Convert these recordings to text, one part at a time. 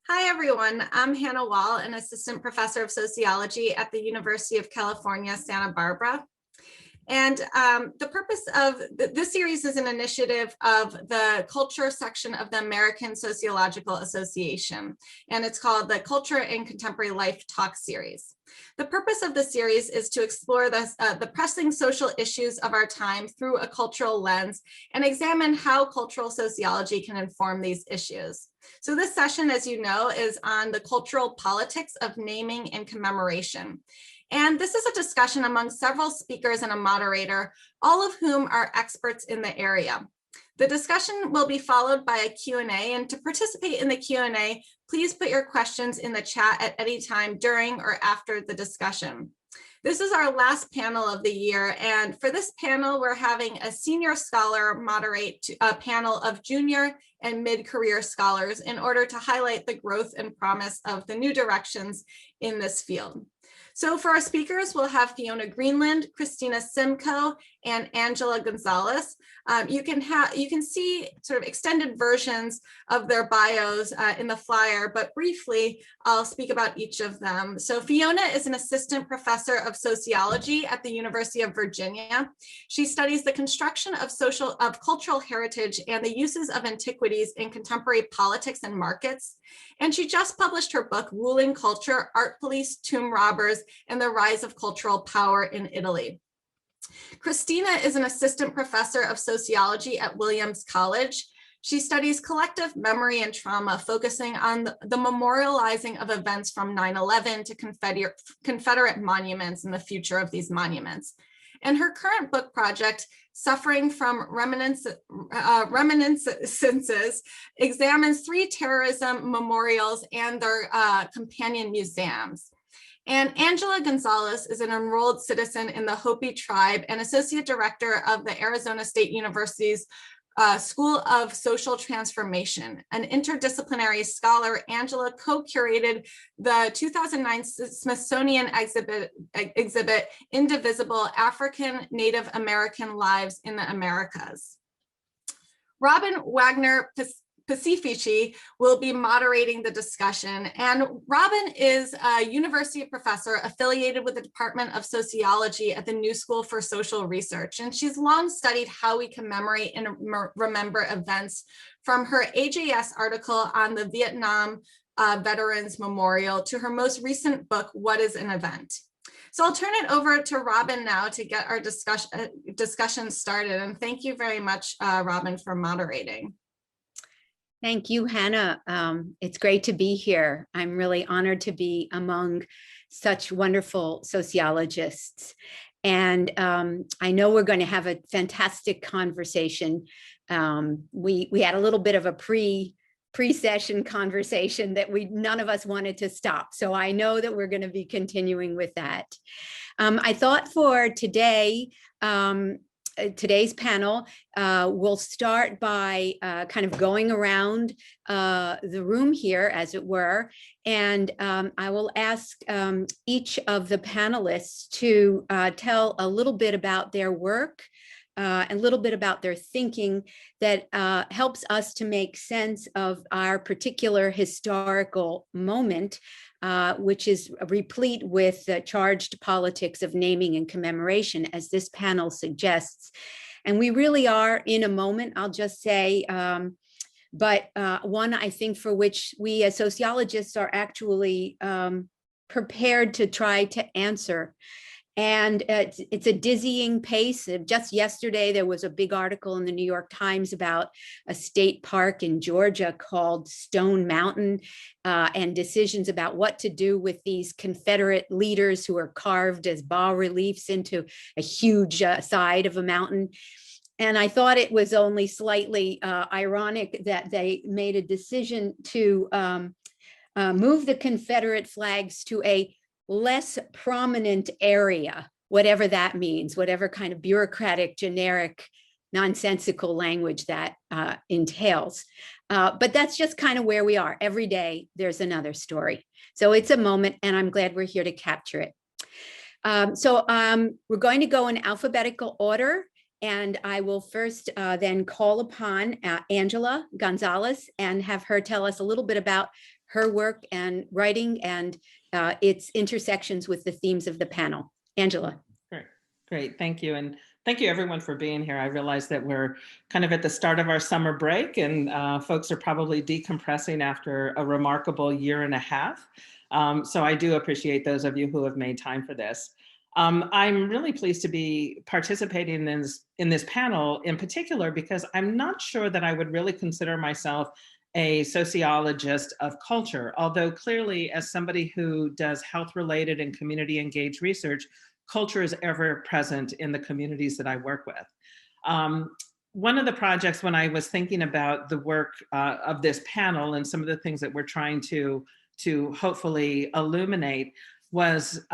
Hi, everyone. I'm Hannah Wall, an assistant professor of sociology at the University of California, Santa Barbara. And the purpose of this series is an initiative of the culture section of the American Sociological Association, and it's called the Culture in Contemporary Life Talk Series. The purpose of the series is to explore the pressing social issues of our time through a cultural lens and examine how cultural sociology can inform these issues. So this session, as you know, is on the cultural politics of naming and commemoration. And this is a discussion among several speakers and a moderator, all of whom are experts in the area. The discussion will be followed by a Q&A, and to participate in the Q&A, please put your questions in the chat at any time during or after the discussion. This is our last panel of the year, and for this panel, we're having a senior scholar moderate a panel of junior and mid-career scholars in order to highlight the growth and promise of the new directions in this field. So for our speakers, we'll have Fiona Greenland, Christina Simko, and Angela Gonzales. You can see sort of extended versions of their bios in the flyer, but briefly, I'll speak about each of them. So Fiona is an assistant professor of sociology at the University of Virginia. She studies the construction of cultural heritage and the uses of antiquities in contemporary politics and markets. And she just published her book, Ruling Culture, Art Police, Tomb Robbers, and the Rise of Cultural Power in Italy. Christina is an assistant professor of sociology at Williams College. She studies collective memory and trauma, focusing on the memorializing of events from 9/11 to Confederate monuments and the future of these monuments. And her current book project, Suffering from Reminiscences, examines 3 terrorism memorials and their companion museums. And Angela Gonzales is an enrolled citizen in the Hopi tribe and associate director of the Arizona State University's School of Social Transformation. An interdisciplinary scholar, Angela co-curated the 2009 Smithsonian exhibit, Indivisible: African Native American Lives in the Americas. Robin Wagner-Pacifici will be moderating the discussion. And Robin is a university professor affiliated with the Department of Sociology at the New School for Social Research. And she's long studied how we commemorate and remember events, from her AJS article on the Vietnam Veterans Memorial to her most recent book, What is an Event? So I'll turn it over to Robin now to get our discussion started. And thank you very much, Robin, for moderating. Thank you, Hannah. It's great to be here. I'm really honored to be among such wonderful sociologists. And I know we're going to have a fantastic conversation. We had a little bit of a pre-session conversation that none of us wanted to stop. So I know that we're going to be continuing with that. I thought for today, today's panel, we'll start by kind of going around the room here, as it were, and I will ask each of the panelists to tell a little bit about their work, a little bit about their thinking that helps us to make sense of our particular historical moment, which is replete with the charged politics of naming and commemoration, as this panel suggests. And we really are in a moment, I'll just say, but one I think for which we as sociologists are actually prepared to try to answer. And it's a dizzying pace. Just yesterday, there was a big article in the New York Times about a state park in Georgia called Stone Mountain, and decisions about what to do with these Confederate leaders who are carved as bas-reliefs into a huge side of a mountain. And I thought it was only slightly ironic that they made a decision to move the Confederate flags to a less prominent area, whatever that means, whatever kind of bureaucratic, generic, nonsensical language that entails. But that's just kind of where we are. Every day there's another story. So it's a moment, and I'm glad we're here to capture it. We're going to go in alphabetical order, and I will first then call upon Angela Gonzales and have her tell us a little bit about her work and writing and its intersections with the themes of the panel. Angela. Great, thank you. And thank you everyone for being here. I realize that we're kind of at the start of our summer break and folks are probably decompressing after a remarkable year and a half. So I do appreciate those of you who have made time for this. I'm really pleased to be participating in this panel in particular because I'm not sure that I would really consider myself a sociologist of culture, although clearly as somebody who does health-related and community-engaged research, culture is ever present in the communities that I work with. One of the projects when I was thinking about the work of this panel and some of the things that we're trying to hopefully illuminate was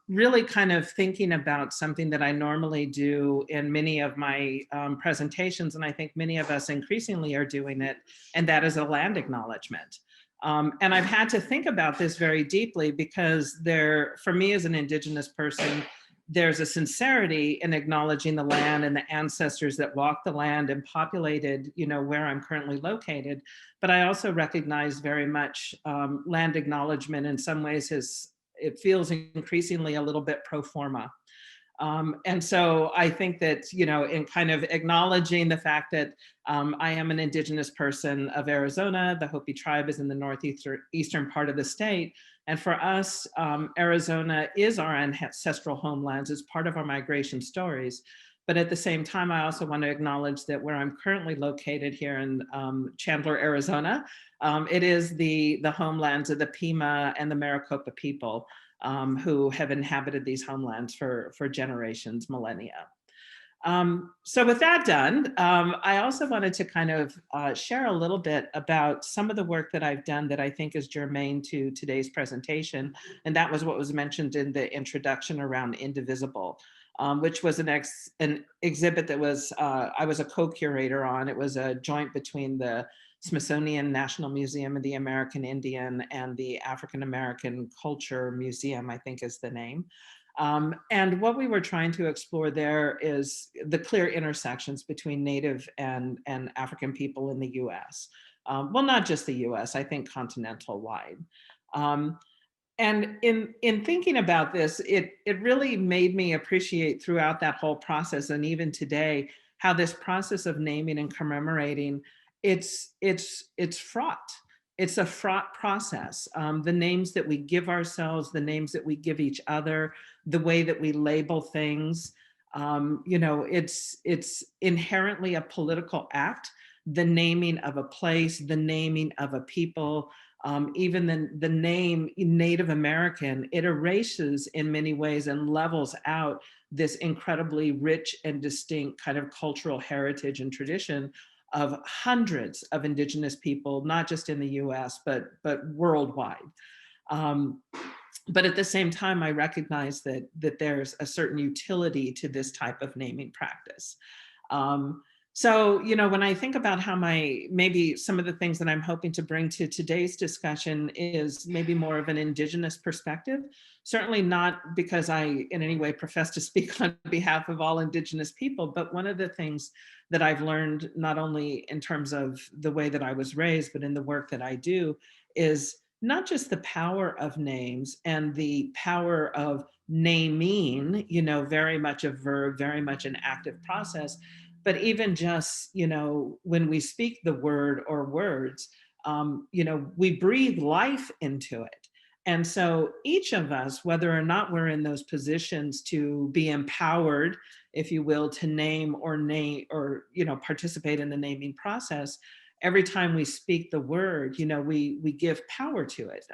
really kind of thinking about something that I normally do in many of my presentations, and I think many of us increasingly are doing it, and that is a land acknowledgement. And I've had to think about this very deeply because for me as an Indigenous person, there's a sincerity in acknowledging the land and the ancestors that walked the land and populated, where I'm currently located. But I also recognize very much land acknowledgement in some ways it feels increasingly a little bit pro forma. And so I think that, in kind of acknowledging the fact that I am an Indigenous person of Arizona, the Hopi tribe is in the northeastern part of the state. And for us, Arizona is our ancestral homelands, it's part of our migration stories. But at the same time, I also want to acknowledge that where I'm currently located here in Chandler, Arizona, it is the homelands of the Pima and the Maricopa people who have inhabited these homelands for generations, millennia. So with that done, I also wanted to kind of share a little bit about some of the work that I've done that I think is germane to today's presentation. And that was what was mentioned in the introduction around Indivisible, which was an exhibit that I was a co-curator on. It was a joint between the Smithsonian National Museum of the American Indian and the African American Culture Museum, I think is the name. And what we were trying to explore there is the clear intersections between Native and African people in the US. Well, not just the US, I think continental wide. And in thinking about this, it really made me appreciate throughout that whole process, and even today, how this process of naming and commemorating, it's fraught. It's a fraught process. The names that we give ourselves, the names that we give each other, the way that we label things, it's inherently a political act. The naming of a place, the naming of a people, even the name Native American, it erases in many ways and levels out this incredibly rich and distinct kind of cultural heritage and tradition of hundreds of Indigenous people, not just in the US, but worldwide. But at the same time, I recognize that there's a certain utility to this type of naming practice. So, when I think about how maybe some of the things that I'm hoping to bring to today's discussion is maybe more of an Indigenous perspective, certainly not because I in any way profess to speak on behalf of all Indigenous people, but one of the things that I've learned, not only in terms of the way that I was raised, but in the work that I do, is not just the power of names and the power of naming, very much a verb, very much an active process, but even just, when we speak the word or words, we breathe life into it. And so each of us, whether or not we're in those positions to be empowered, if you will, to name or participate in the naming process, every time we speak the word, we give power to it.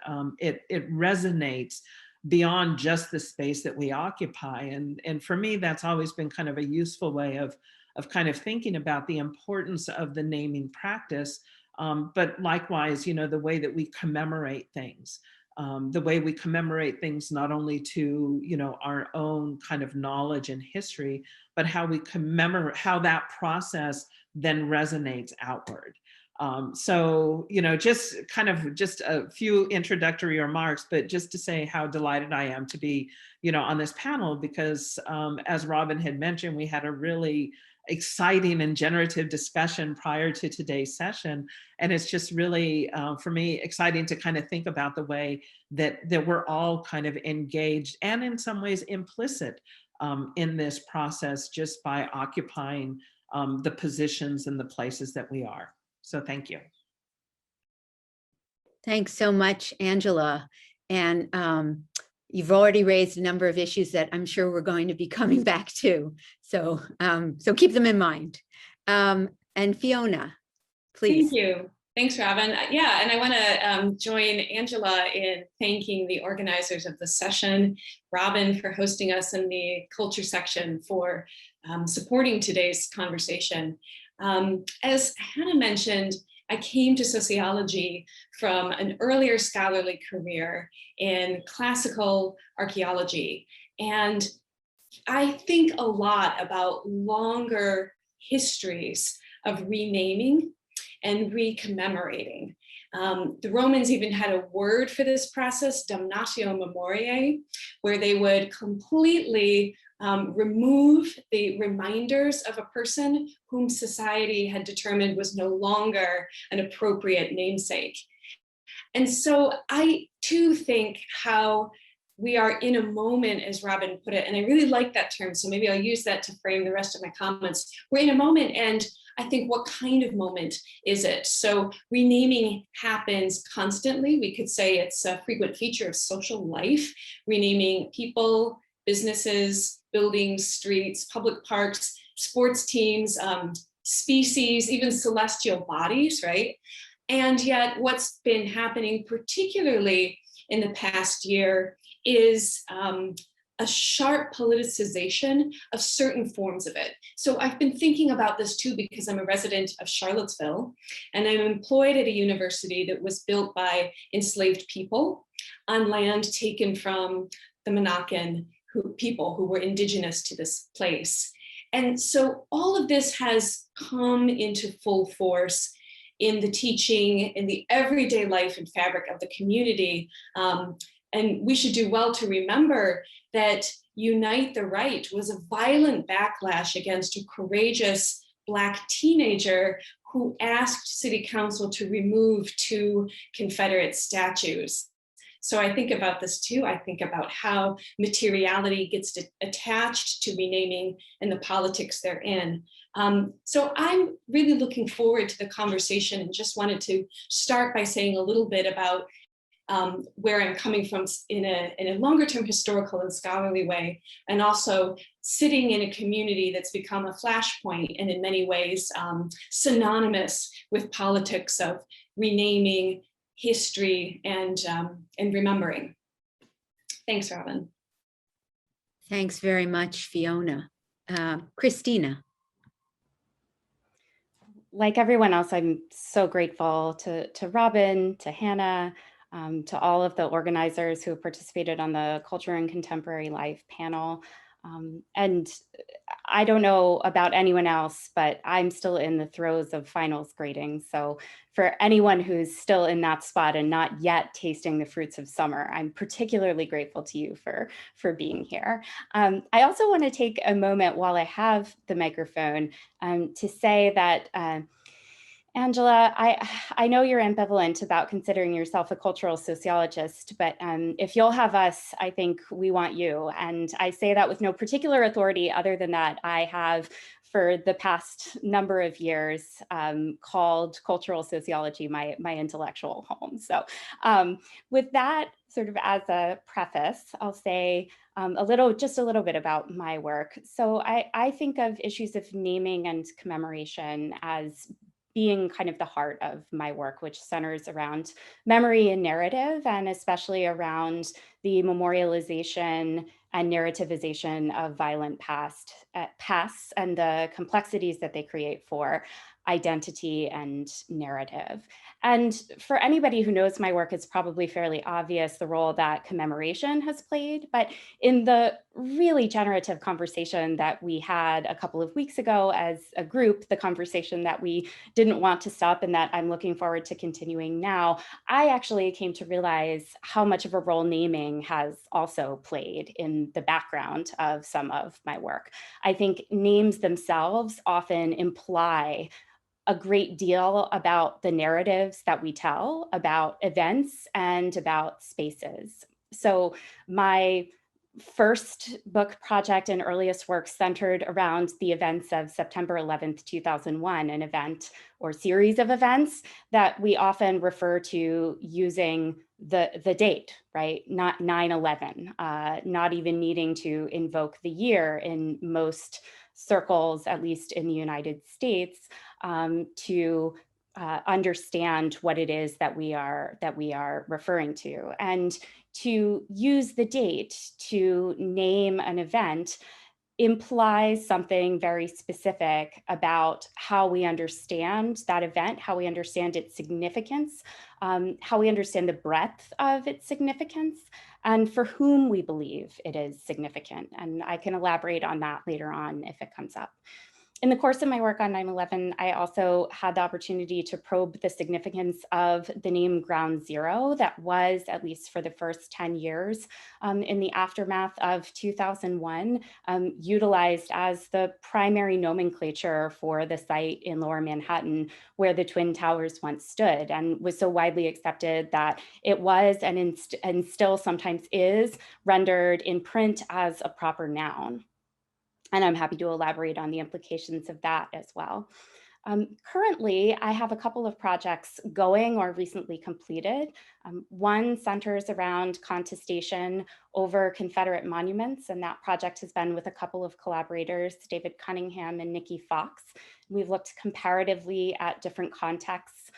It resonates beyond just the space that we occupy. And for me, that's always been kind of a useful way of kind of thinking about the importance of the naming practice, but likewise, the way that we commemorate things. The way we commemorate things not only to our own kind of knowledge and history, but how we commemorate, how that process then resonates outward. So just a few introductory remarks, but just to say how delighted I am to be on this panel, because as Robin had mentioned, we had a really exciting and generative discussion prior to today's session. And it's just really, for me, exciting to kind of think about the way that we're all kind of engaged and in some ways implicit in this process just by occupying the positions and the places that we are. So thank you. Thanks so much, Angela. And you've already raised a number of issues that I'm sure we're going to be coming back to. So, so keep them in mind. And Fiona, please. Thank you. Thanks, Robin. Yeah, and I want to join Angela in thanking the organizers of the session, Robin for hosting us in the culture section, for supporting today's conversation. As Hannah mentioned, I came to sociology from an earlier scholarly career in classical archaeology. And I think a lot about longer histories of renaming and recommemorating. The Romans even had a word for this process, damnatio memoriae, where they would completely remove the reminders of a person whom society had determined was no longer an appropriate namesake. And so I too think how we are in a moment, as Robin put it, and I really like that term, so maybe I'll use that to frame the rest of my comments. We're in a moment, and I think, what kind of moment is it? So renaming happens constantly. We could say it's a frequent feature of social life, renaming people, businesses, buildings, streets, public parks, sports teams, species, even celestial bodies, right? And yet what's been happening, particularly in the past year, is a sharp politicization of certain forms of it. So I've been thinking about this too, because I'm a resident of Charlottesville, and I'm employed at a university that was built by enslaved people on land taken from the Monacan people who were indigenous to this place. And so all of this has come into full force in the teaching, in the everyday life and fabric of the community. And we should do well to remember that Unite the Right was a violent backlash against a courageous Black teenager who asked City Council to remove 2 Confederate statues. So I think about this too. I think about how materiality gets attached to renaming and the politics therein. So I'm really looking forward to the conversation, and just wanted to start by saying a little bit about where I'm coming from in a longer term historical and scholarly way, and also sitting in a community that's become a flashpoint and in many ways synonymous with politics of renaming, history, and remembering. Thanks, Robin. Thanks very much, Fiona. Christina. Like everyone else, I'm so grateful to Robin, to Hannah, to all of the organizers who participated on the Culture and Contemporary Life panel. And I don't know about anyone else, but I'm still in the throes of finals grading. So for anyone who's still in that spot and not yet tasting the fruits of summer, I'm particularly grateful to you for being here. I also want to take a moment while I have the microphone to say that Angela, I know you're ambivalent about considering yourself a cultural sociologist, but if you'll have us, I think we want you. And I say that with no particular authority other than that I have, for the past number of years, called cultural sociology my intellectual home. So with that sort of as a preface, I'll say just a little bit about my work. So I think of issues of naming and commemoration as being kind of the heart of my work, which centers around memory and narrative, and especially around the memorialization and narrativization of violent pasts and the complexities that they create for identity and narrative. And for anybody who knows my work, it's probably fairly obvious the role that commemoration has played. But in the really generative conversation that we had a couple of weeks ago as a group, the conversation that we didn't want to stop and that I'm looking forward to continuing now, I actually came to realize how much of a role naming has also played in the background of some of my work. I think names themselves often imply a great deal about the narratives that we tell about events and about spaces. So my first book project and earliest work centered around the events of September 11th, 2001, an event or series of events that we often refer to using the date, right? Not 9/11, not even needing to invoke the year in most circles, at least in the United States, to understand what it is that we are referring to. And to use the date to name an event implies something very specific about how we understand that event, how we understand its significance, how we understand the breadth of its significance, and for whom we believe it is significant. And I can elaborate on that later on if it comes up. In the course of my work on 9/11, I also had the opportunity to probe the significance of the name Ground Zero that was, at least for the first 10 years in the aftermath of 2001, utilized as the primary nomenclature for the site in Lower Manhattan where the Twin Towers once stood, and was so widely accepted that it was and still sometimes is rendered in print as a proper noun. And I'm happy to elaborate on the implications of that as well. Currently, I have a couple of projects going or recently completed. One centers around contestation over Confederate monuments, and that project has been with a couple of collaborators, David Cunningham and Nikki Fox. We've looked comparatively at different contexts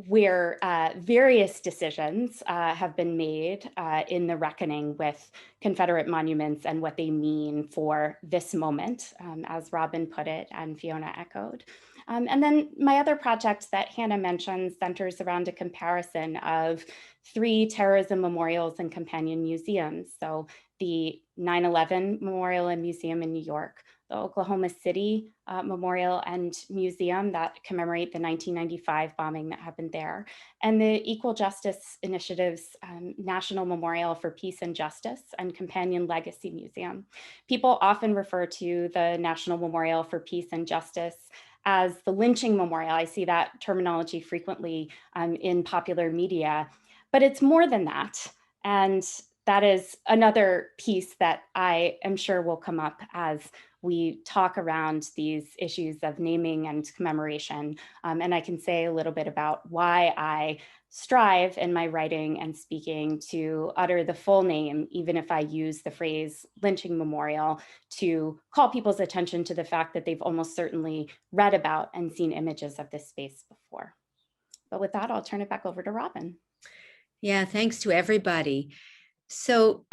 where various decisions have been made in the reckoning with Confederate monuments and what they mean for this moment, as Robin put it and Fiona echoed. And then my other project that Hannah mentioned centers around a comparison of 3 terrorism memorials and companion museums. So the 9/11 Memorial and Museum in New York, the Oklahoma City Memorial and Museum that commemorate the 1995 bombing that happened there, and the Equal Justice Initiative's National Memorial for Peace and Justice and Companion Legacy Museum. People often refer to the National Memorial for Peace and Justice as the lynching memorial. I see that terminology frequently in popular media, but it's more than that. And that is another piece that I am sure will come up as we talk around these issues of naming and commemoration. And I can say a little bit about why I strive in my writing and speaking to utter the full name, even if I use the phrase lynching memorial, to call people's attention to the fact that they've almost certainly read about and seen images of this space before. But with that, I'll turn it back over to Robin. Yeah, thanks to everybody. So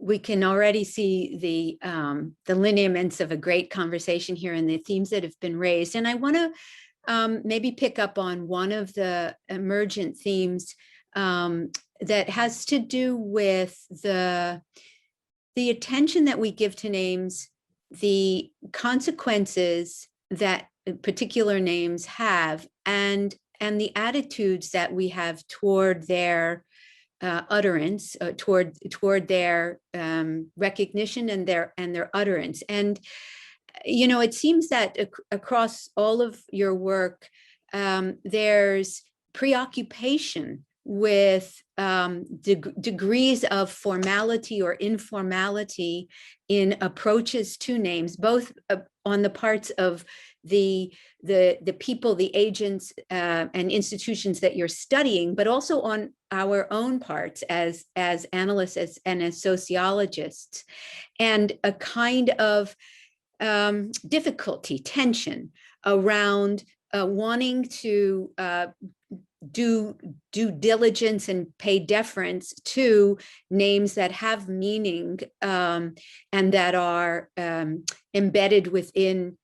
we can already see the lineaments of a great conversation here and the themes that have been raised. And I want to maybe pick up on one of the emergent themes that has to do with the attention that we give to names, the consequences that particular names have, and the attitudes that we have toward their utterance, toward their recognition and their utterance. And you know, it seems that across all of your work, there's preoccupation with degrees of formality or informality in approaches to names, both on the parts of the people, the agents and institutions that you're studying, but also on our own parts as analysts and as sociologists, and a kind of difficulty, tension around wanting to do due diligence and pay deference to names that have meaning and that are embedded within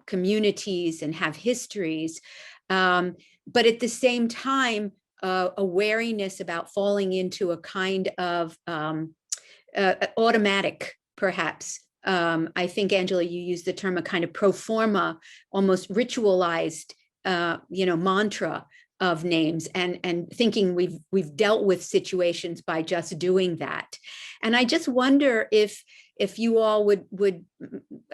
communities and have histories. But at the same time, a wariness about falling into a kind of automatic, perhaps. I think, Angela, you used the term a kind of pro forma, almost ritualized, mantra of names, and thinking we've dealt with situations by just doing that. And I just wonder if you all would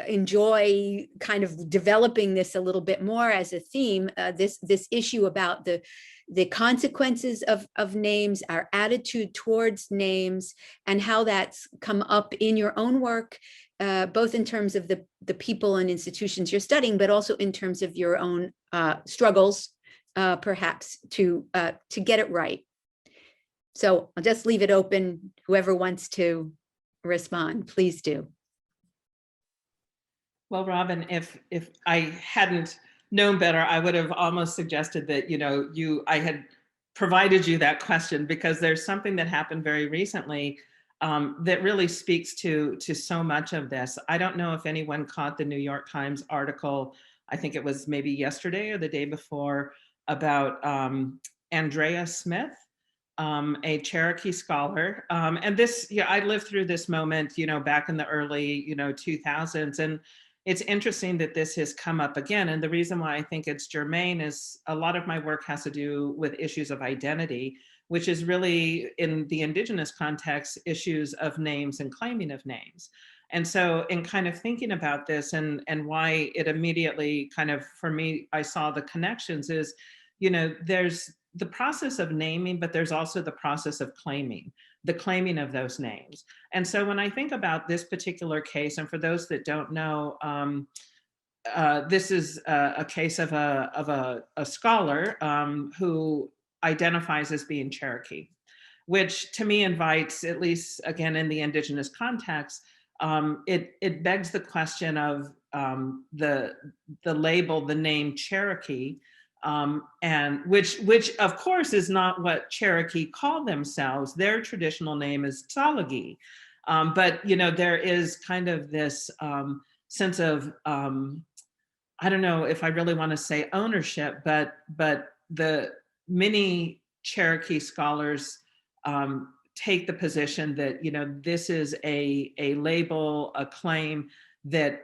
enjoy kind of developing this a little bit more as a theme, this issue about the consequences of names, our attitude towards names, and how that's come up in your own work, both in terms of the people and institutions you're studying, but also in terms of your own struggles, perhaps to get it right. So I'll just leave it open. Whoever wants to respond, please do. Well, Robin, if I hadn't known better, I would have almost suggested that, I had provided you that question, because there's something that happened very recently that really speaks to so much of this. I don't know if anyone caught the New York Times article, I think it was maybe yesterday or the day before, about Andrea Smith, a Cherokee scholar. And this, I lived through this moment, back in the early, 2000s. And it's interesting that this has come up again. And the reason why I think it's germane is a lot of my work has to do with issues of identity, which is really, in the Indigenous context, issues of names and claiming of names. And so in kind of thinking about this and why it immediately kind of, for me, I saw the connections is, there's the process of naming, but there's also the process of claiming, the claiming of those names. And so when I think about this particular case, and for those that don't know, this is a case of a scholar who identifies as being Cherokee, which to me invites, at least again in the Indigenous context, it begs the question of the label, the name Cherokee, and which of course is not what Cherokee call themselves. Their traditional name is Tsalagi. But there is kind of this sense of, I don't know if I really want to say ownership, but the many Cherokee scholars take the position that, this is a label, a claim that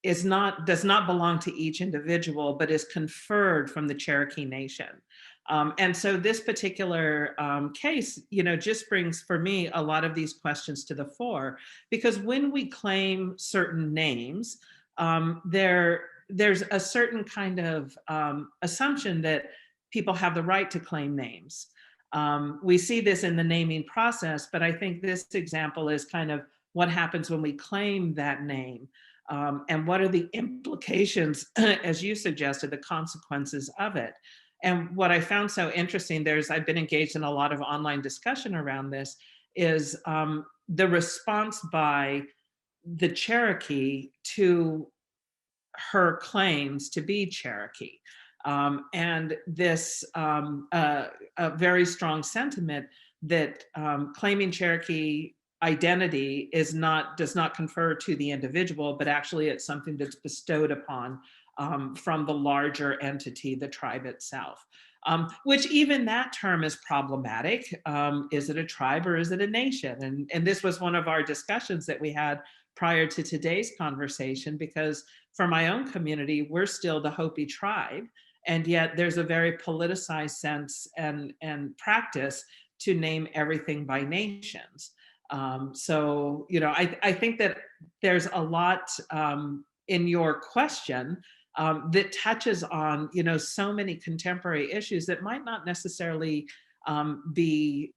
does not belong to each individual, but is conferred from the Cherokee Nation. And so this particular case, just brings for me a lot of these questions to the fore, because when we claim certain names, there's a certain kind of assumption that people have the right to claim names. We see this in the naming process, but I think this example is kind of what happens when we claim that name. And what are the implications, as you suggested, the consequences of it. And what I found so interesting, I've been engaged in a lot of online discussion around this, is the response by the Cherokee to her claims to be Cherokee. And this a very strong sentiment that claiming Cherokee identity does not confer to the individual, but actually it's something that's bestowed upon from the larger entity, the tribe itself. Which even that term is problematic. Is it a tribe or is it a nation? And this was one of our discussions that we had prior to today's conversation, because for my own community, we're still the Hopi tribe, and yet there's a very politicized sense and practice to name everything by nations. So, I think that there's a lot in your question that touches on, so many contemporary issues that might not necessarily be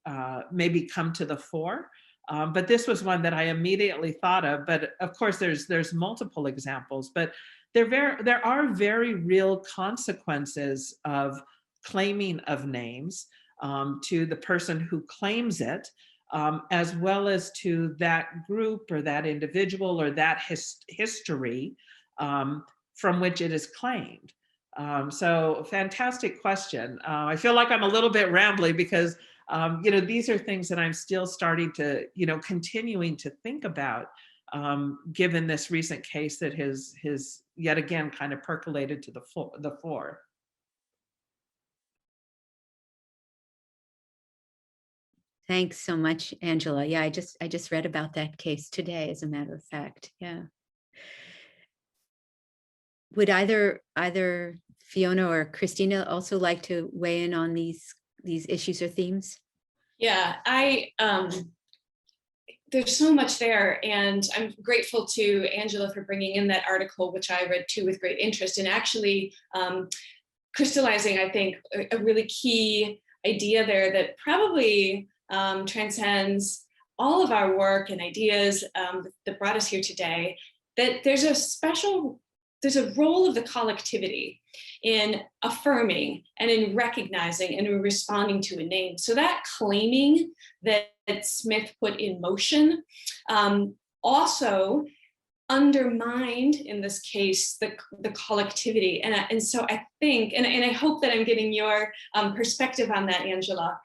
maybe come to the fore. But this was one that I immediately thought of. But of course, there's multiple examples, but there are very real consequences of claiming of names to the person who claims it, as well as to that group or that individual or that history from which it is claimed. So fantastic question. I feel like I'm a little bit rambly because these are things that I'm still starting to, continuing to think about, given this recent case that has yet again kind of percolated to the fore. Thanks so much, Angela. Yeah, I just read about that case today, as a matter of fact. Yeah. Would either Fiona or Christina also like to weigh in on these issues or themes? Yeah, there's so much there, and I'm grateful to Angela for bringing in that article, which I read too with great interest, and actually crystallizing, I think, a really key idea there that probably transcends all of our work and ideas that brought us here today, that there's a role of the collectivity in affirming and in recognizing and in responding to a name. So that claiming that Smith put in motion also undermined, in this case, the collectivity. And so I think, and I hope that I'm getting your perspective on that, Angela.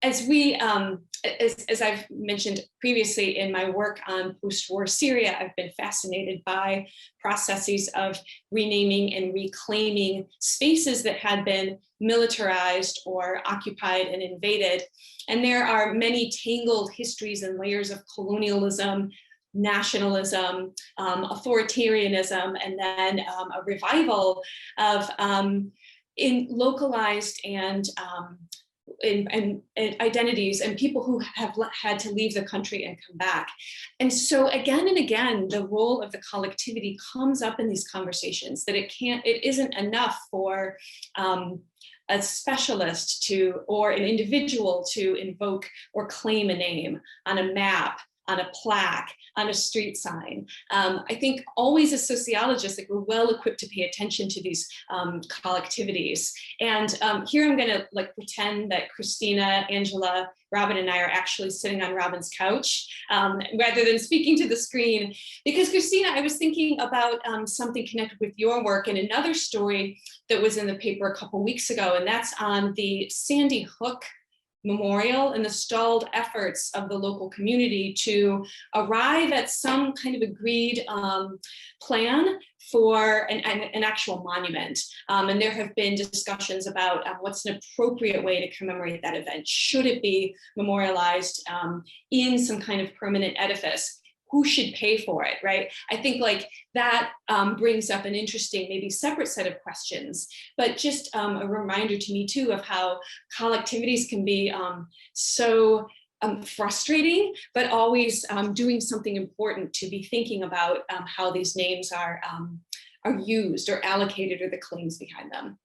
As I've mentioned previously in my work on post-war Syria, I've been fascinated by processes of renaming and reclaiming spaces that had been militarized or occupied and invaded. And there are many tangled histories and layers of colonialism, nationalism, authoritarianism, and then a revival of in localized and identities and people who have had to leave the country and come back. And so again and again, the role of the collectivity comes up in these conversations, that it isn't enough for a specialist or an individual to invoke or claim a name on a map, on a plaque, on a street sign. I think always as sociologists, like, we're well equipped to pay attention to these collectivities. And here I'm gonna pretend that Christina, Angela, Robin, and I are actually sitting on Robin's couch rather than speaking to the screen. Because Christina, I was thinking about something connected with your work and another story that was in the paper a couple weeks ago, and that's on the Sandy Hook Memorial and the stalled efforts of the local community to arrive at some kind of agreed plan for an actual monument. And there have been discussions about what's an appropriate way to commemorate that event. Should it be memorialized in some kind of permanent edifice? Who should pay for it, right? I think that brings up an interesting, maybe separate set of questions, but just a reminder to me too of how collectivities can be so frustrating, but always doing something important to be thinking about how these names are used or allocated, or the claims behind them.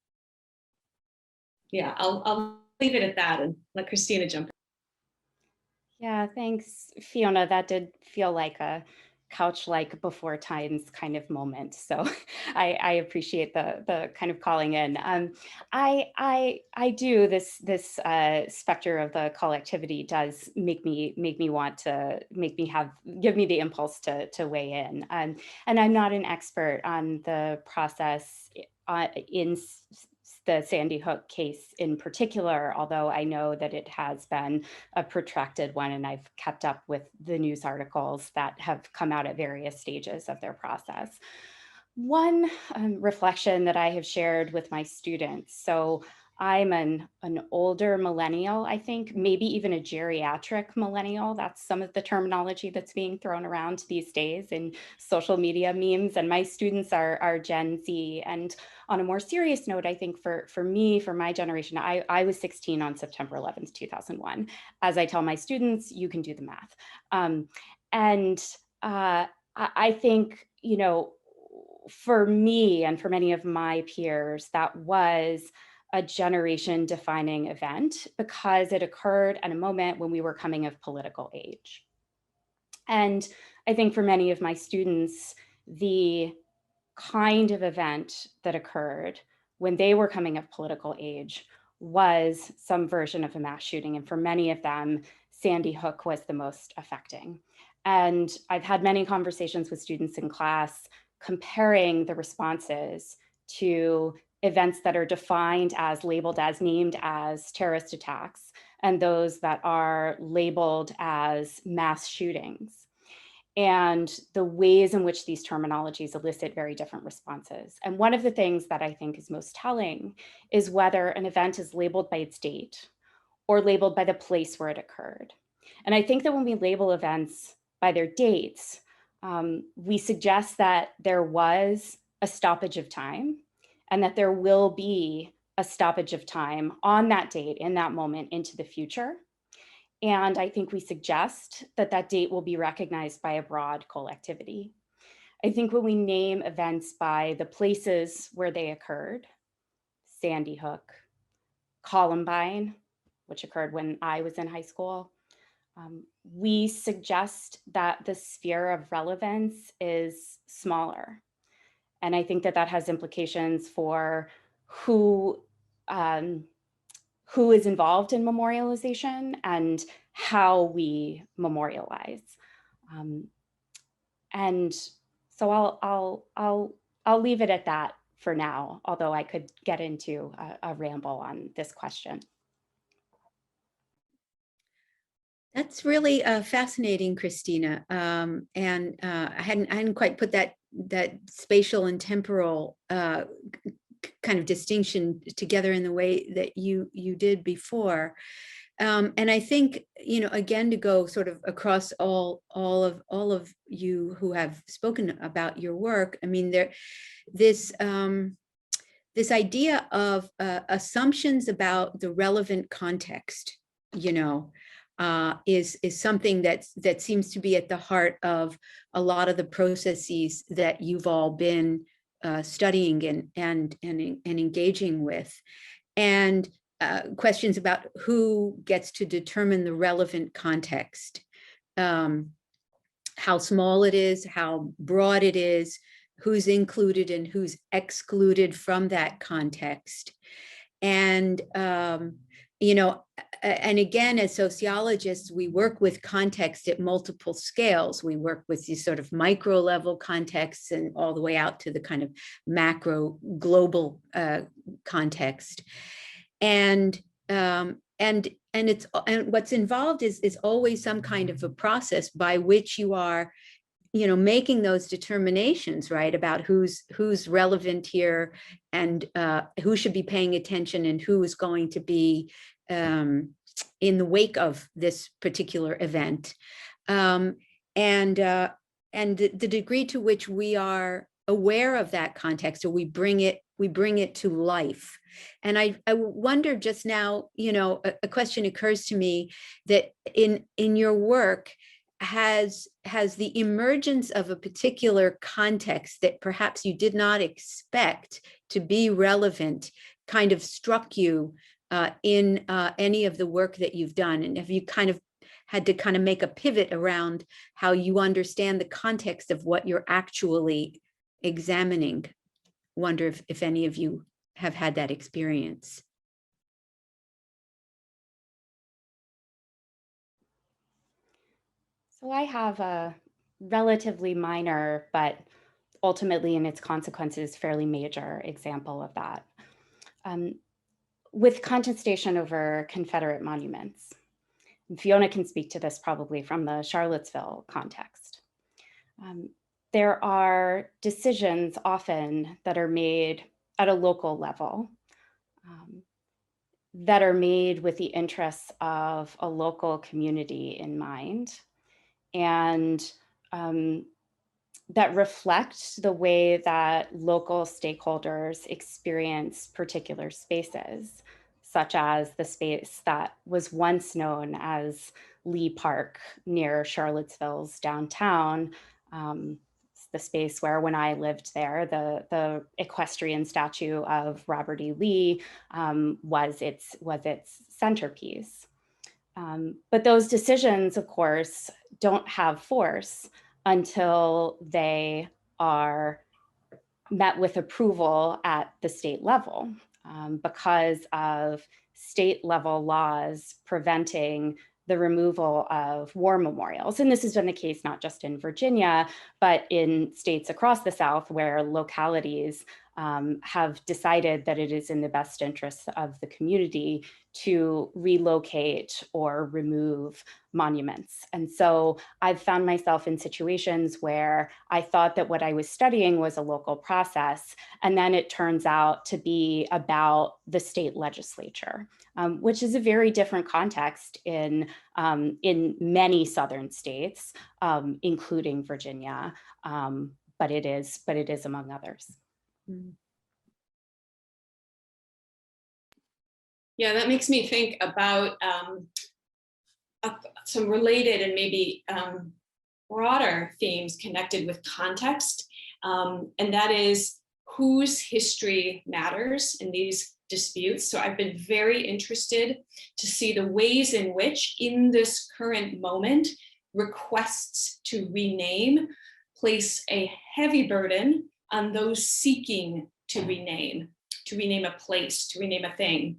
Yeah, I'll leave it at that and let Christina jump in. Yeah, thanks, Fiona. That did feel like a couch-like before times kind of moment. So I appreciate the kind of calling in. I do this specter of the collectivity does make me want to give me the impulse to weigh in. And I'm not an expert on the process in the Sandy Hook case in particular, although I know that it has been a protracted one, and I've kept up with the news articles that have come out at various stages of their process. One reflection that I have shared with my students, so I'm an older millennial, I think, maybe even a geriatric millennial. That's some of the terminology that's being thrown around these days in social media memes. And my students are Gen Z. And on a more serious note, I think for me, for my generation, I was 16 on September 11th, 2001. As I tell my students, you can do the math. I think, for me and for many of my peers, that was a generation defining event because it occurred at a moment when we were coming of political age. And I think for many of my students, the kind of event that occurred when they were coming of political age was some version of a mass shooting. And for many of them, Sandy Hook was the most affecting. And I've had many conversations with students in class comparing the responses to events that are defined as, labeled as, named as terrorist attacks, and those that are labeled as mass shootings. and the ways in which these terminologies elicit very different responses. And one of the things that I think is most telling is whether an event is labeled by its date or labeled by the place where it occurred. And I think that when we label events by their dates, we suggest that there was a stoppage of time and that there will be a stoppage of time on that date in that moment into the future. And I think we suggest that that date will be recognized by a broad collectivity. I think when we name events by the places where they occurred, Sandy Hook, Columbine, which occurred when I was in high school, we suggest that the sphere of relevance is smaller. And I think that that has implications for who is involved in memorialization and how we memorialize. And so I'll leave it at that for now, although I could get into a ramble on this question. That's really fascinating, Christina. And I hadn't quite put that spatial and temporal kind of distinction together in the way that you did before. And I think, again, to go sort of across all of you who have spoken about your work, I mean, this idea of assumptions about the relevant context, is something that seems to be at the heart of a lot of the processes that you've all been studying and engaging with, and questions about who gets to determine the relevant context, how small it is, how broad it is, who's included and who's excluded from that context. And and again, as sociologists, we work with context at multiple scales. We work with these sort of micro level contexts and all the way out to the kind of macro global context. And what's involved is always some kind of a process by which you are, making those determinations, right, about who's relevant here and who should be paying attention and who is going to be in the wake of this particular event, and the degree to which we are aware of that context, or we bring it to life. And I wonder just now, a question occurs to me that in your work, has the emergence of a particular context that perhaps you did not expect to be relevant kind of struck you in any of the work that you've done? And have you kind of had to kind of make a pivot around how you understand the context of what you're actually examining? Wonder if any of you have had that experience. So I have a relatively minor, but ultimately in its consequences, fairly major example of that. With contestation over Confederate monuments. And Fiona can speak to this probably from the Charlottesville context. There are decisions often that are made at a local level that are made with the interests of a local community in mind, and that reflect the way that local stakeholders experience particular spaces, such as the space that was once known as Lee Park near Charlottesville's downtown, the space where, when I lived there, the equestrian statue of Robert E. Lee was its centerpiece. But those decisions, of course, don't have force until they are met with approval at the state level, because of state level laws preventing the removal of war memorials. And this has been the case not just in Virginia, but in states across the South where localities have decided that it is in the best interest of the community to relocate or remove monuments. And so I've found myself in situations where I thought that what I was studying was a local process, and then it turns out to be about the state legislature, which is a very different context in many southern states, including Virginia, but it is among others. Yeah, that makes me think about some related and maybe broader themes connected with context, and that is whose history matters in these disputes. So I've been very interested to see the ways in which, in this current moment, requests to rename place a heavy burden on those seeking to rename a place, to rename a thing.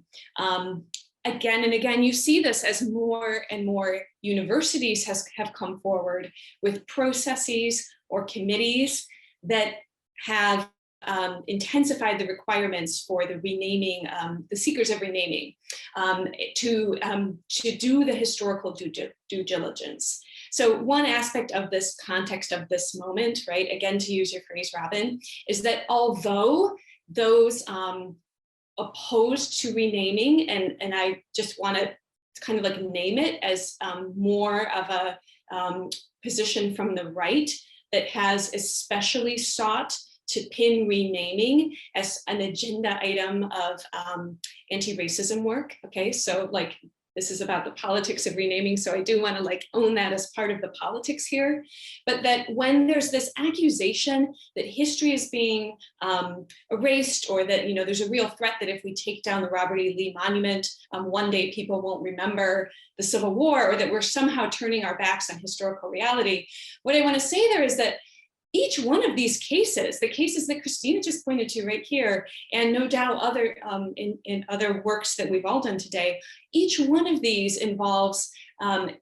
Again and again, you see this as more and more universities have come forward with processes or committees that have intensified the requirements for the renaming, the seekers of renaming, to do the historical due diligence. So one aspect of this context of this moment, right, again, to use your phrase, Robin, is that although those opposed to renaming, and I just want to kind of like name it as more of a position from the right that has especially sought to pin renaming as an agenda item of anti-racism work. Okay, so like this is about the politics of renaming, so I do want to like own that as part of the politics here. But that when there's this accusation that history is being erased, or that, you know, there's a real threat that if we take down the Robert E. Lee Monument, one day people won't remember the Civil War, or that we're somehow turning our backs on historical reality. What I want to say there is that each one of these cases, the cases that Christina just pointed to right here, and no doubt other in other works that we've all done today, each one of these involves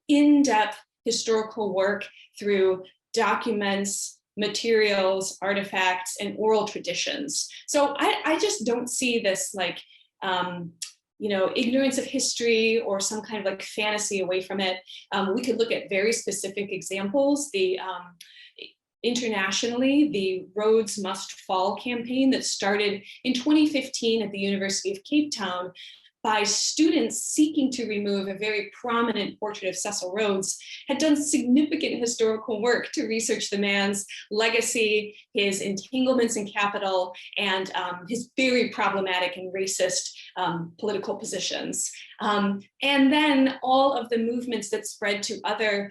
in-depth historical work through documents, materials, artifacts, and oral traditions. So I just don't see this like, you know, ignorance of history or some kind of like fantasy away from it. We could look at very specific examples. Internationally, the Roads Must Fall campaign that started in 2015 at the University of Cape Town by students seeking to remove a very prominent portrait of Cecil Rhodes, had done significant historical work to research the man's legacy, his entanglements in capital, and his very problematic and racist political positions. And then all of the movements that spread to other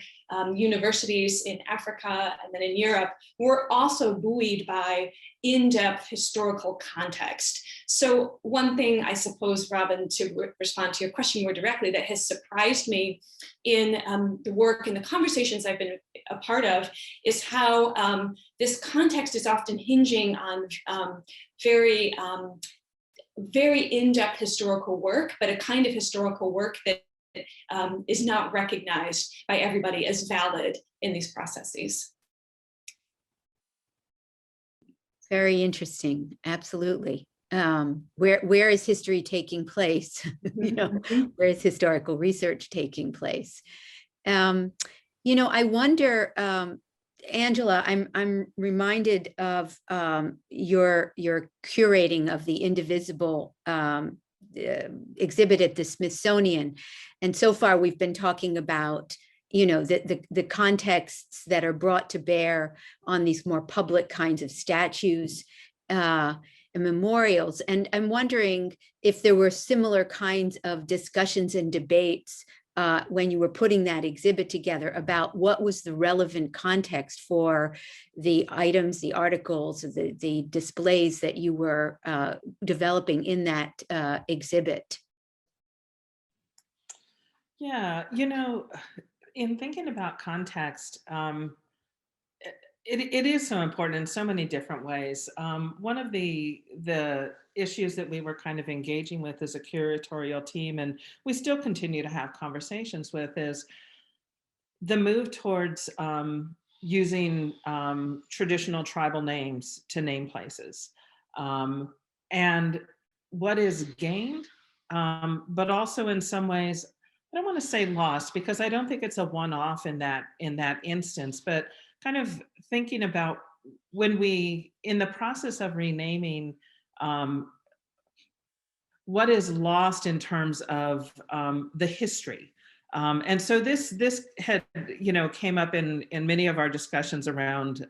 universities in Africa and then in Europe were also buoyed by in-depth historical context. So one thing, I suppose, Robin, to respond to your question more directly, that has surprised me in the work and the conversations I've been a part of is how this context is often hinging on very in-depth historical work, but a kind of historical work that is not recognized by everybody as valid in these processes. Very interesting. Absolutely. Where is history taking place? You know, where is historical research taking place? You know, I wonder, Angela, I'm reminded of your curating of the Indivisible exhibit at the Smithsonian, and so far we've been talking about, you know, the contexts that are brought to bear on these more public kinds of statues and memorials. And I'm wondering if there were similar kinds of discussions and debates when you were putting that exhibit together about what was the relevant context for the items, the articles, the displays that you were developing in that exhibit. Yeah, you know, in thinking about context, it is so important in so many different ways. One of the issues that we were kind of engaging with as a curatorial team, and we still continue to have conversations with, is the move towards using traditional tribal names to name places. and what is gained, but also in some ways, I don't want to say lost, because I don't think it's a one-off in that instance, but kind of thinking about when we, in the process of renaming, what is lost in terms of the history. And so this had, came up in many of our discussions around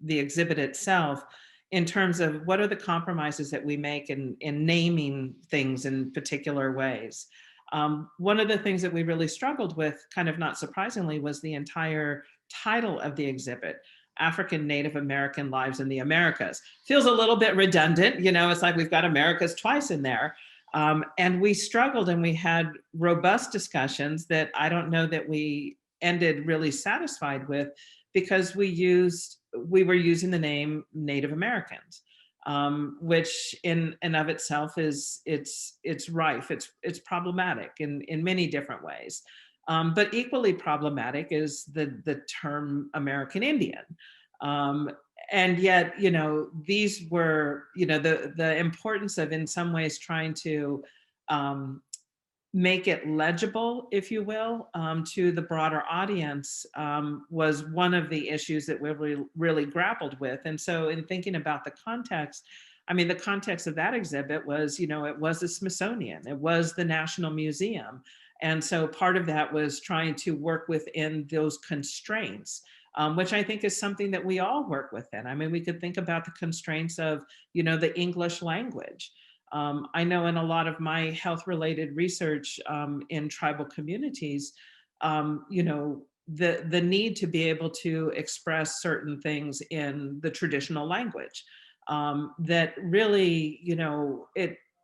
the exhibit itself, in terms of what are the compromises that we make in naming things in particular ways. One of the things that we really struggled with, kind of not surprisingly, was the entire title of the exhibit, African Native American Lives in the Americas. Feels a little bit redundant, it's like we've got Americas twice in there. And we struggled, and we had robust discussions that I don't know that we ended really satisfied with, because we were using the name Native Americans, which in and of itself is, it's rife, it's problematic in many different ways. But equally problematic is the term American Indian. And yet, these were, the importance of, in some ways, trying to make it legible, if you will, to the broader audience, was one of the issues that we really grappled with. And so in thinking about the context, the context of that exhibit was, it was the Smithsonian, it was the National Museum. And so part of that was trying to work within those constraints, which I think is something that we all work within. We could think about the constraints of, the English language. I know in a lot of my health-related research in tribal communities, the need to be able to express certain things in the traditional language, that really,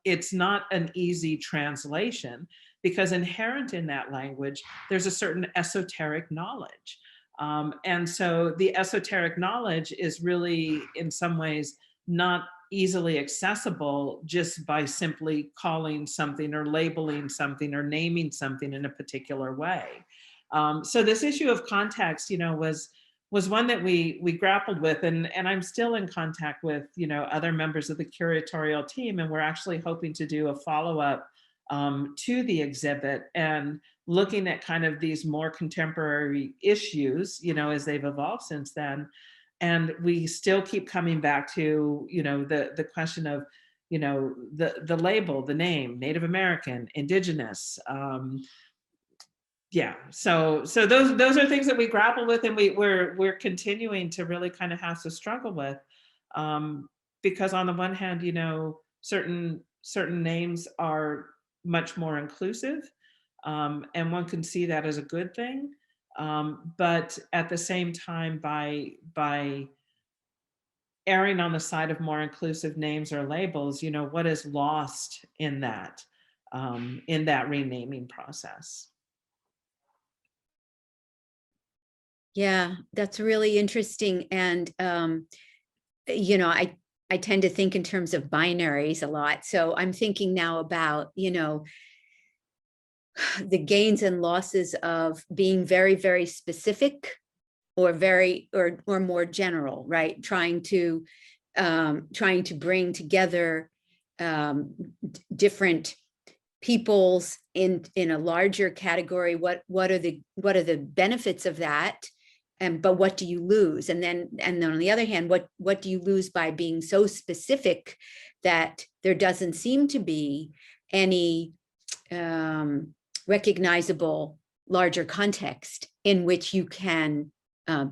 it's not an easy translation, because inherent in that language, there's a certain esoteric knowledge. And so the esoteric knowledge is really, in some ways, not easily accessible just by simply calling something or labeling something or naming something in a particular way. So this issue of context, was one that we grappled with, and I'm still in contact with, other members of the curatorial team, and we're actually hoping to do a follow-up to the exhibit, and looking at kind of these more contemporary issues, as they've evolved since then. And we still keep coming back to, the question of, the label, the name, Native American, Indigenous. Yeah, so those are things that we grapple with, and we're continuing to really kind of have to struggle with, because on the one hand, certain names are much more inclusive, and one can see that as a good thing. But at the same time, by erring on the side of more inclusive names or labels, what is lost in that renaming process? Yeah, that's really interesting. And, I tend to think in terms of binaries a lot. So I'm thinking now about, the gains and losses of being very, very specific, or or more general, right? Trying to bring together different peoples in a larger category. What are the benefits of that? But what do you lose? And then on the other hand, what do you lose by being so specific that there doesn't seem to be any recognizable larger context in which you can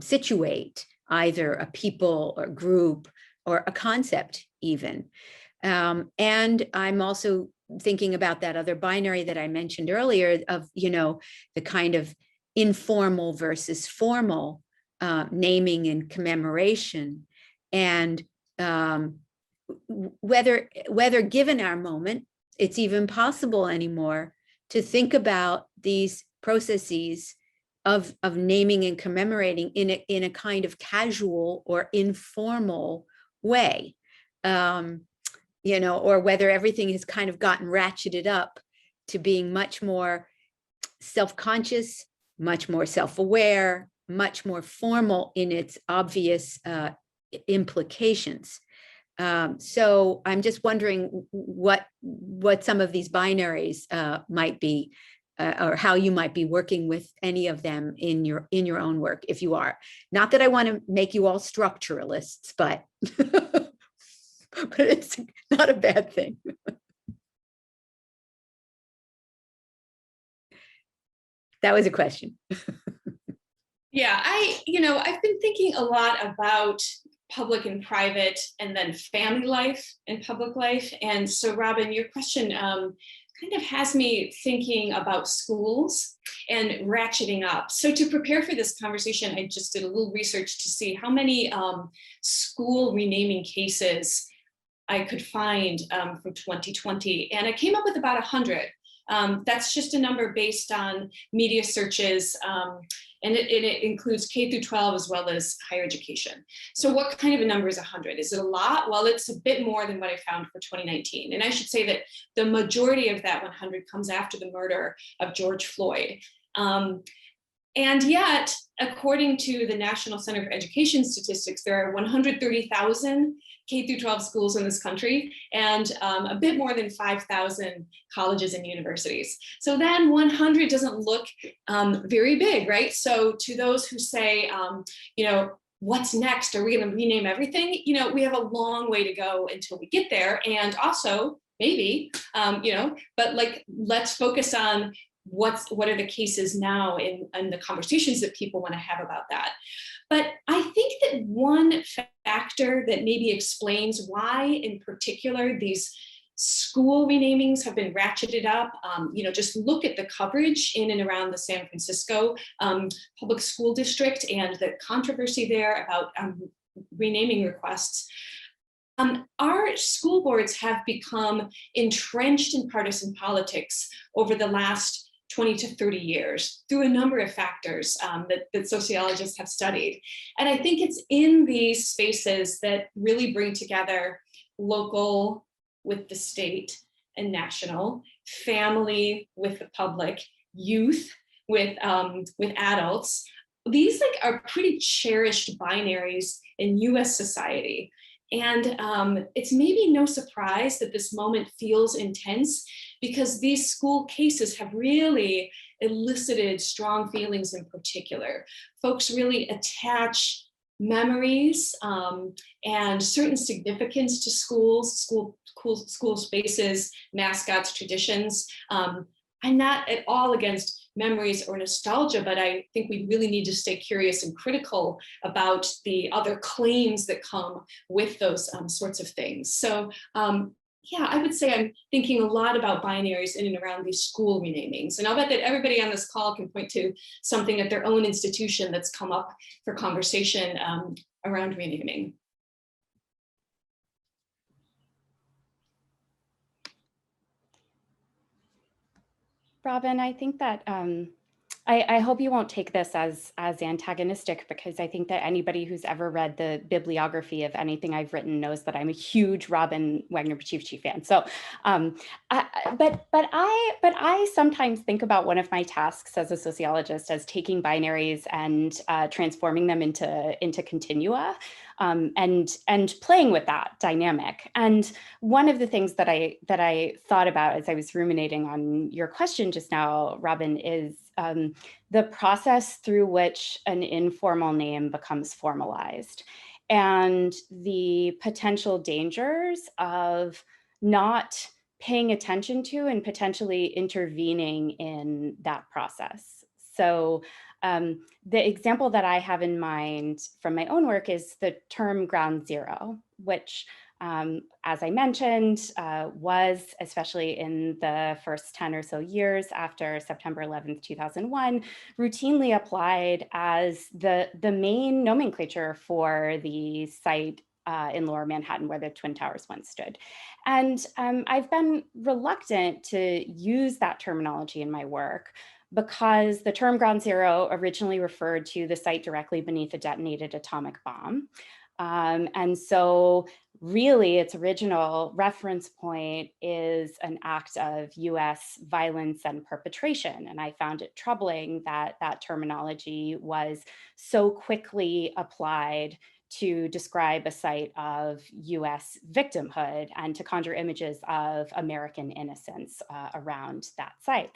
situate either a people or group or a concept even. And I'm also thinking about that other binary that I mentioned earlier of, the kind of informal versus formal naming and commemoration. And whether given our moment, it's even possible anymore to think about these processes of naming and commemorating in a kind of casual or informal way, or whether everything has kind of gotten ratcheted up to being much more self-conscious, much more self-aware, much more formal in its obvious implications. So I'm just wondering what some of these binaries might be, or how you might be working with any of them in your own work, if you are. Not that I want to make you all structuralists, but but it's not a bad thing. That was a question. Yeah, I've been thinking a lot about public and private, and then family life and public life. And so, Robin, your question kind of has me thinking about schools and ratcheting up. So to prepare for this conversation, I just did a little research to see how many school renaming cases I could find from 2020. And I came up with about 100. That's just a number based on media searches, and it includes K through 12 as well as higher education. So what kind of a number is 100? Is it a lot? Well, it's a bit more than what I found for 2019. And I should say that the majority of that 100 comes after the murder of George Floyd. And yet, according to the National Center for Education Statistics, there are 130,000 K through 12 schools in this country, and a bit more than 5,000 colleges and universities. So then 100 doesn't look very big, right? So to those who say, what's next? Are we going to rename everything? We have a long way to go until we get there. And also, maybe, but let's focus on what are the cases now in the conversations that people want to have about that. But I think that one factor that maybe explains why, in particular, these school renamings have been ratcheted up. Just look at the coverage in and around the San Francisco public school district and the controversy there about renaming requests. Our school boards have become entrenched in partisan politics over the last 20 to 30 years through a number of factors that sociologists have studied. And I think it's in these spaces that really bring together local with the state and national, family with the public, youth with adults. These are pretty cherished binaries in US society. And it's maybe no surprise that this moment feels intense, because these school cases have really elicited strong feelings in particular. Folks really attach memories and certain significance to schools, school spaces, mascots, traditions. I'm not at all against memories or nostalgia, but I think we really need to stay curious and critical about the other claims that come with those sorts of things. So yeah, I would say I'm thinking a lot about binaries in and around these school renamings. And I'll bet that everybody on this call can point to something at their own institution that's come up for conversation around renaming. Robin, I think that I hope you won't take this as antagonistic, because I think that anybody who's ever read the bibliography of anything I've written knows that I'm a huge Robin Wagner-Pacifici fan. So, but I sometimes think about one of my tasks as a sociologist as taking binaries and transforming them into continua. And playing with that dynamic. And one of the things that I thought about as I was ruminating on your question just now, Robin, is the process through which an informal name becomes formalized, and the potential dangers of not paying attention to and potentially intervening in that process. So the example that I have in mind from my own work is the term ground zero, which, as I mentioned, was, especially in the first 10 or so years after September 11th, 2001, routinely applied as the main nomenclature for the site in Lower Manhattan where the Twin Towers once stood. And I've been reluctant to use that terminology in my work, because the term ground zero originally referred to the site directly beneath a detonated atomic bomb. And so really its original reference point is an act of US violence and perpetration. And I found it troubling that that terminology was so quickly applied to describe a site of US victimhood and to conjure images of American innocence around that site.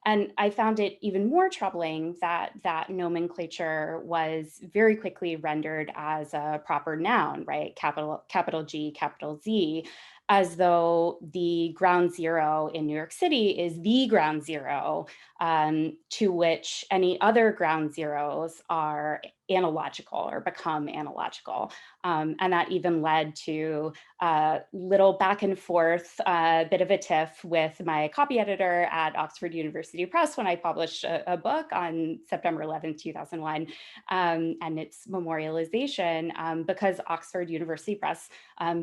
And I found it even more troubling that that nomenclature was very quickly rendered as a proper noun, right? Capital G, capital Z, as though the ground zero in New York City is the ground zero to which any other ground zeros are analogical or become analogical. And that even led to a little back and forth, bit of a tiff with my copy editor at Oxford University Press when I published a book on September 11th, 2001, and its memorialization, because Oxford University Press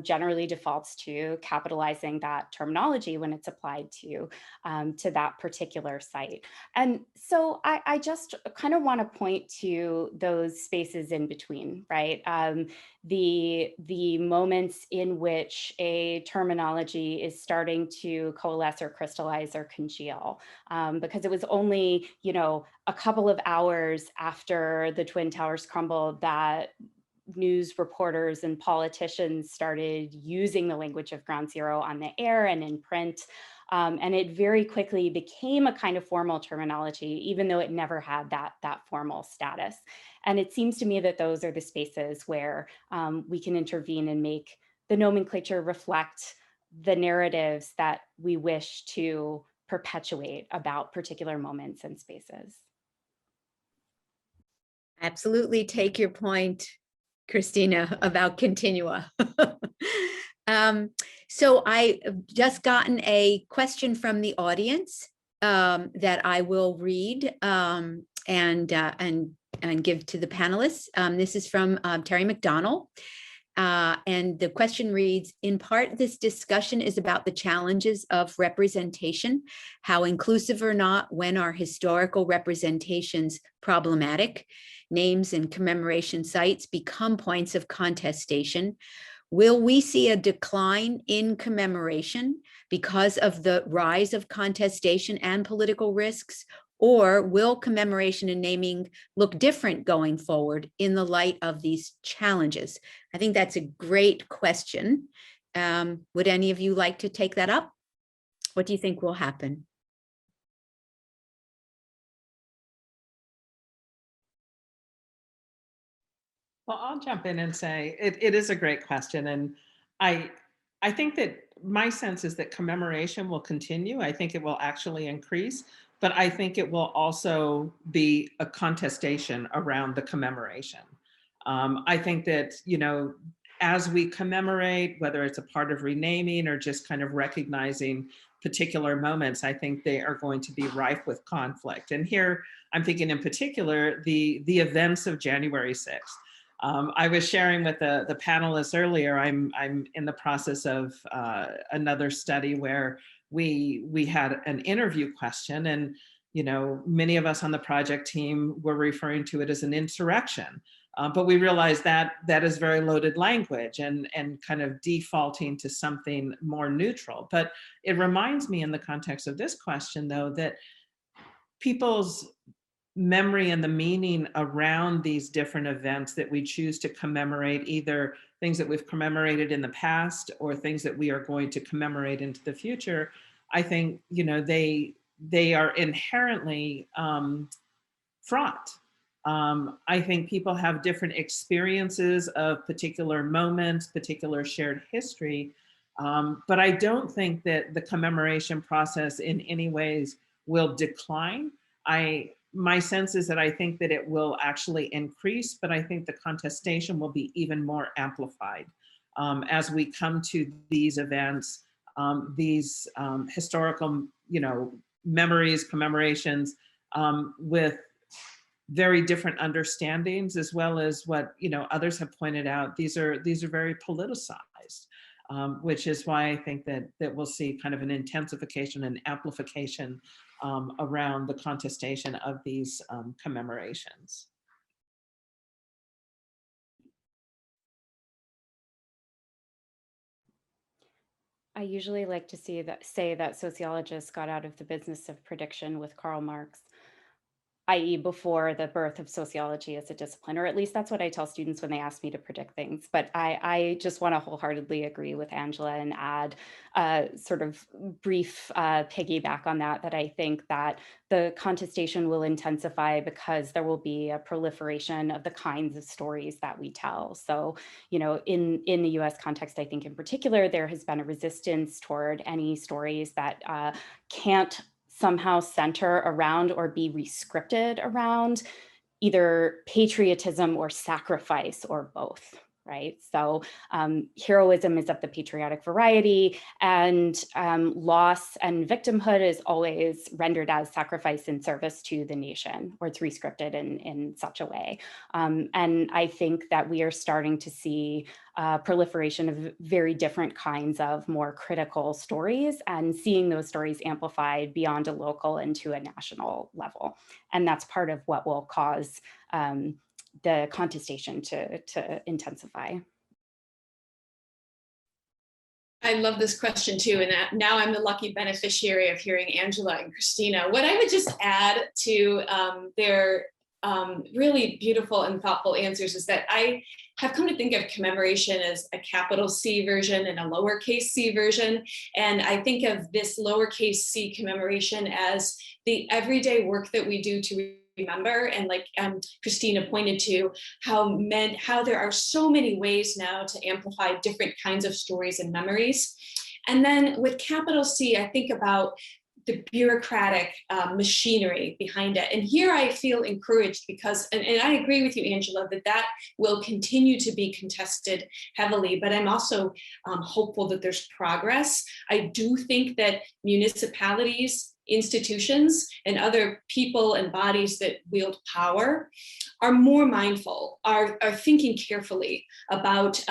generally defaults to capitalizing that terminology when it's applied to that particular site. And so I just kind of want to point to those spaces in between, right? The moments in which a terminology is starting to coalesce or crystallize or congeal, because it was only, a couple of hours after the Twin Towers crumbled that news reporters and politicians started using the language of ground zero on the air and in print. And it very quickly became a kind of formal terminology, even though it never had that formal status. And it seems to me that those are the spaces where we can intervene and make the nomenclature reflect the narratives that we wish to perpetuate about particular moments and spaces. Absolutely take your point, Christina, about continua. So I just gotten a question from the audience that I will read and give to the panelists. This is from Terry McDonald. And the question reads, in part, this discussion is about the challenges of representation, how inclusive or not, when are historical representations problematic, names and commemoration sites become points of contestation. Will we see a decline in commemoration because of the rise of contestation and political risks? Or will commemoration and naming look different going forward in the light of these challenges? I think that's a great question. Would any of you like to take that up? What do you think will happen? Well, I'll jump in and say it is a great question. And I think that my sense is that commemoration will continue. I think it will actually increase, but I think it will also be a contestation around the commemoration. I think that, as we commemorate, whether it's a part of renaming or just kind of recognizing particular moments, I think they are going to be rife with conflict. And here I'm thinking in particular, the events of January 6th. I was sharing with the panelists earlier, I'm in the process of another study where we had an interview question, and many of us on the project team were referring to it as an insurrection. But we realized that that is very loaded language and kind of defaulting to something more neutral. But it reminds me in the context of this question, though, that people's memory and the meaning around these different events that we choose to commemorate, either things that we've commemorated in the past or things that we are going to commemorate into the future, I think, they are inherently fraught. I think people have different experiences of particular moments, particular shared history, but I don't think that the commemoration process in any ways will decline. My sense is that I think that it will actually increase, but I think the contestation will be even more amplified as we come to these events, these historical, memories, commemorations with very different understandings, as well as what others have pointed out. These are very politicized, which is why I think that we'll see kind of an intensification and amplification around the contestation of these commemorations. I usually like to say that sociologists got out of the business of prediction with Karl Marx. i.e. before the birth of sociology as a discipline, or at least that's what I tell students when they ask me to predict things. But I just want to wholeheartedly agree with Angela and add a sort of brief piggyback on that, that I think that the contestation will intensify because there will be a proliferation of the kinds of stories that we tell. So, you know, in the US context, I think in particular, there has been a resistance toward any stories that can't somehow center around or be rescripted around either patriotism or sacrifice or both, right? So heroism is of the patriotic variety, and loss and victimhood is always rendered as sacrifice in service to the nation, or it's rescripted in such a way. And I think that we are starting to see proliferation of very different kinds of more critical stories, and seeing those stories amplified beyond a local into a national level. And that's part of what will cause the contestation to intensify. I love this question too, and now I'm the lucky beneficiary of hearing Angela and Christina. What I would just add to their really beautiful and thoughtful answers is that I have come to think of commemoration as a capital C version and a lowercase c version. And I think of this lowercase c commemoration as the everyday work that we do to remember. And like Christina pointed to, how there are so many ways now to amplify different kinds of stories and memories. And then with capital C, I think about the bureaucratic machinery behind it. And here I feel encouraged because, and I agree with you, Angela, that will continue to be contested heavily, but I'm also hopeful that there's progress. I do think that municipalities, institutions, and other people and bodies that wield power are more mindful, are thinking carefully about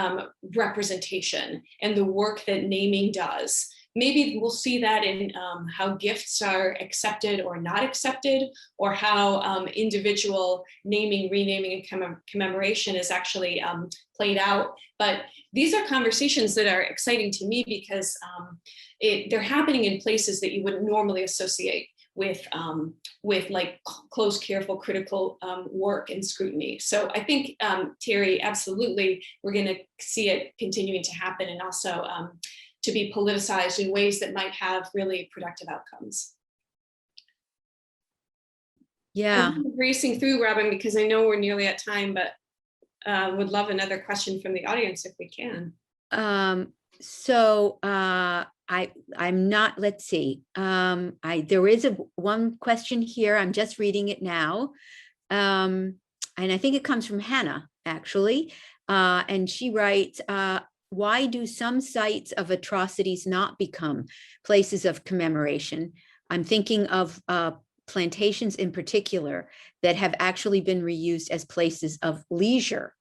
representation and the work that naming does. Maybe we'll see that in how gifts are accepted or not accepted, or how individual naming, renaming, and commemoration is actually played out. But these are conversations that are exciting to me because they're happening in places that you wouldn't normally associate with like close, careful, critical work and scrutiny. So I think, Terry, absolutely, we're going to see it continuing to happen, and also to be politicized in ways that might have really productive outcomes. Yeah. I'm racing through, Robin, because I know we're nearly at time, but would love another question from the audience if we can. I'm not, let's see. There is one question here. I'm just reading it now. And I think it comes from Hannah, actually. And she writes, why do some sites of atrocities not become places of commemoration? I'm thinking of plantations in particular that have actually been reused as places of leisure,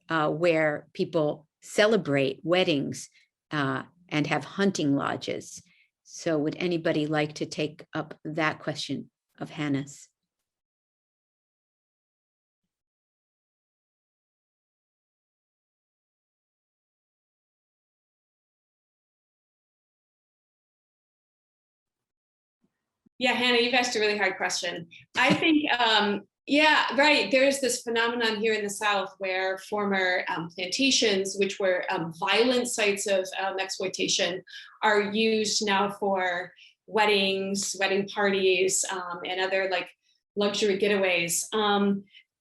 where people celebrate weddings and have hunting lodges. So would anybody like to take up that question of Hannah's? Yeah, Hannah, you've asked a really hard question. I think, yeah, right. There's this phenomenon here in the South where former plantations, which were violent sites of exploitation, are used now for weddings, wedding parties, and other like luxury getaways.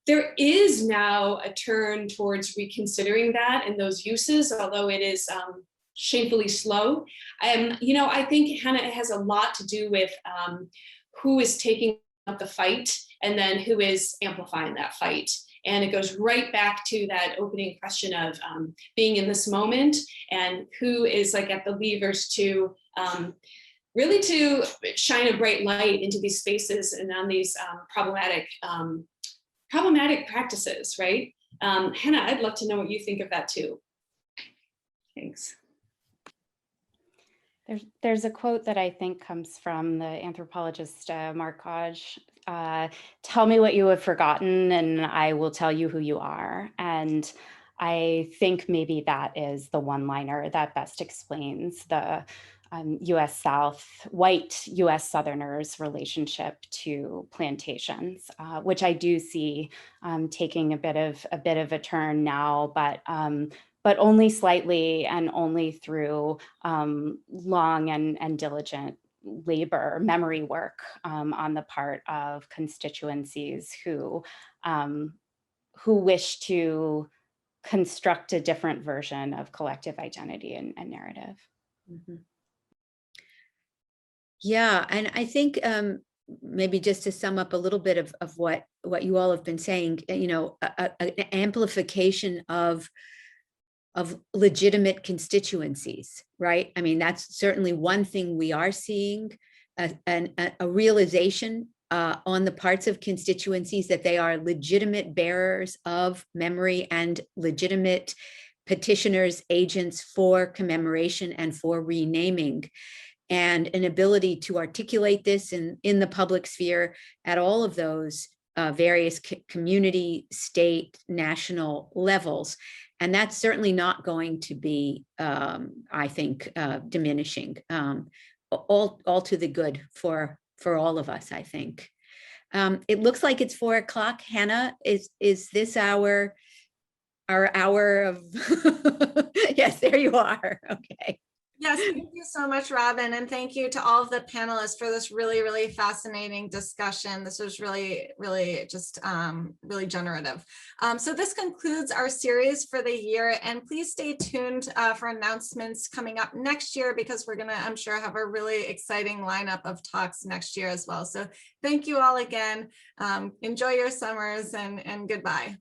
There is now a turn towards reconsidering that and those uses, although it is shamefully slow. You know, I think, Hannah, it has a lot to do with who is taking up the fight and then who is amplifying that fight. And it goes right back to that opening question of being in this moment and who is like at the levers to really to shine a bright light into these spaces and on these problematic practices, right? Hannah, I'd love to know what you think of that too. Thanks. There's a quote that I think comes from the anthropologist Mark Hodge. Tell me what you have forgotten and I will tell you who you are. And I think maybe that is the one-liner that best explains the US South, white US Southerners' relationship to plantations, which I do see taking a bit of a turn now, but only slightly and only through long and diligent labor, memory work on the part of constituencies who wish to construct a different version of collective identity and narrative. Mm-hmm. Yeah, and I think maybe just to sum up a little bit of what you all have been saying, you know, an amplification of legitimate constituencies, right? I mean, that's certainly one thing we are seeing, a realization on the parts of constituencies that they are legitimate bearers of memory and legitimate petitioners, agents for commemoration and for renaming, and an ability to articulate this in the public sphere at all of those various community, state, national levels. And that's certainly not going to be, I think, diminishing, all to the good for all of us, I think. It looks like it's 4 o'clock. Hannah, is this our hour of, yes, there you are, okay. Yes, thank you so much, Robin. And thank you to all of the panelists for this really, really fascinating discussion. This was really, really just really generative. So this concludes our series for the year, and please stay tuned for announcements coming up next year, because we're gonna, I'm sure, have a really exciting lineup of talks next year as well. So thank you all again. Enjoy your summers, and goodbye.